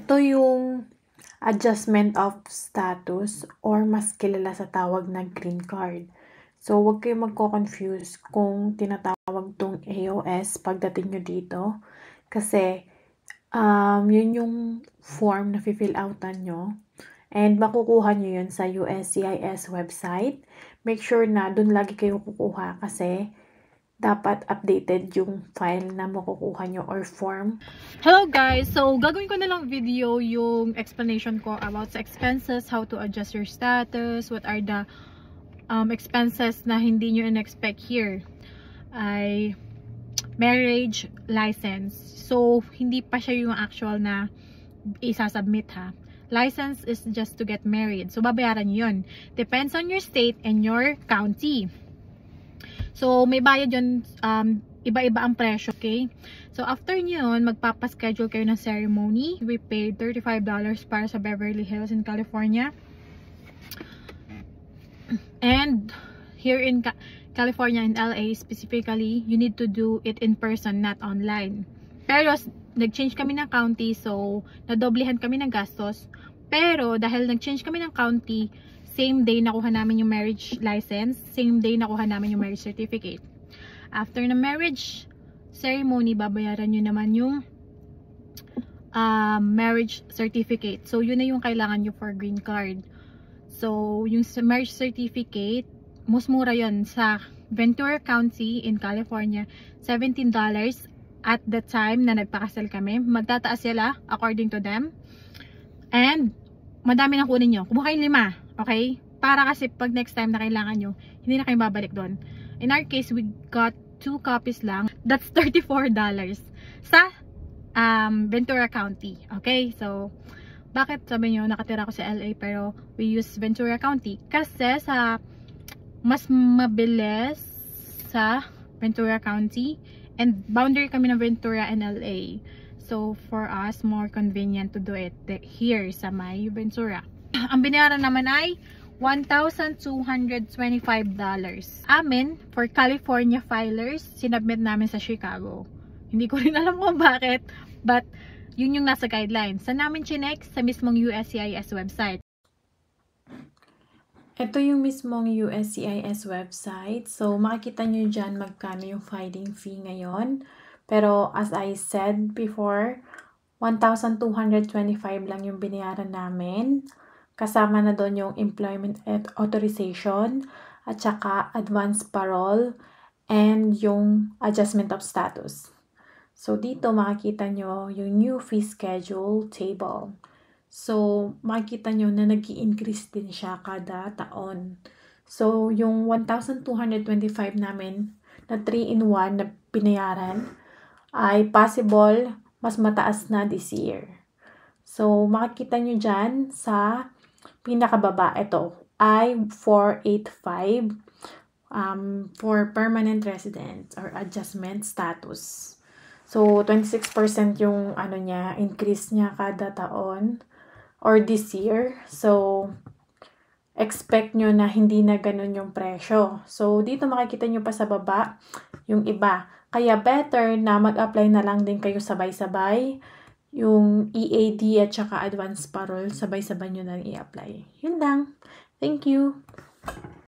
Ito yung adjustment of status or mas kilala sa tawag na green card. So, huwag kayong magko-confuse kung tinatawag tong AOS pagdating nyo dito. Kasi, yun yung form na fill outan nyo. And makukuha nyo yun sa USCIS website. Make sure na dun lagi kayo kukuha kasi dapat updated yung file na makukuha nyo or form. Hello guys! So, gagawin ko na lang video yung explanation ko about sa expenses, how to adjust your status, what are the expenses na hindi nyo in-expect here. Ay marriage license. So, hindi pa siya yung actual na isasubmit ha. License is just to get married. So, babayaran nyo yun. Depends on your state and your county. So, may bayad yun, iba-iba ang presyo, okay? So, after yun, magpapaschedule kayo ng ceremony. We paid $35 para sa Beverly Hills in California. And, here in California and LA specifically, you need to do it in person, not online. Pero, nag-change kami ng county, so, nadoblehan kami ng gastos. Pero, dahil nag-change kami ng county, same day nakuha namin yung marriage license, same day nakuha namin yung marriage certificate. After na marriage ceremony, babayaran nyo naman yung marriage certificate. So, yun na yung kailangan nyo for green card. So, yung marriage certificate, mas mura yun sa Ventura County in California, $17 at the time na nagpakasal kami. Magtataas sila according to them. And, madami na kunin nyo. Kumuha kayong 5. Okay? Para kasi pag next time na kailangan nyo, hindi na kayo babalik doon. In our case, we got 2 copies lang. That's $34 sa Ventura County. Okay? So, bakit sabi nyo nakatira ko sa LA pero we use Ventura County? Kasi sa mas mabilis sa Ventura County and boundary kami ng Ventura and LA. So, for us, more convenient to do it here sa may Ventura. Ang binayaran naman ay $1,225. Amin, for California filers, sinubmit namin sa Chicago. Hindi ko rin alam kung bakit, but yun yung nasa guidelines. Saan namin chinek? Sa mismong USCIS website. Ito yung mismong USCIS website. So, makikita nyo dyan magkano yung filing fee ngayon. Pero, as I said before, $1,225 lang yung binayaran namin. Kasama na doon yung employment authorization at saka advance parole and yung adjustment of status. So, dito makikita nyo yung new fee schedule table. So, makikita nyo na nag-i-increase din siya kada taon. So, yung $1,225 namin na 3-in-1 na binayaran ay possible mas mataas na this year. So, makikita nyo dyan sa pinakababa, ito ay $485 for permanent resident or adjustment status. So, 26% yung ano niya, increase niya kada taon or this year. So, expect nyo na hindi na ganun yung presyo. So, dito makikita nyo pa sa baba yung iba. Kaya better na mag-apply na lang din kayo sabay-sabay. Yung EAD at saka advance parole, sabay-sabay nyo na i-apply. Yun lang. Thank you.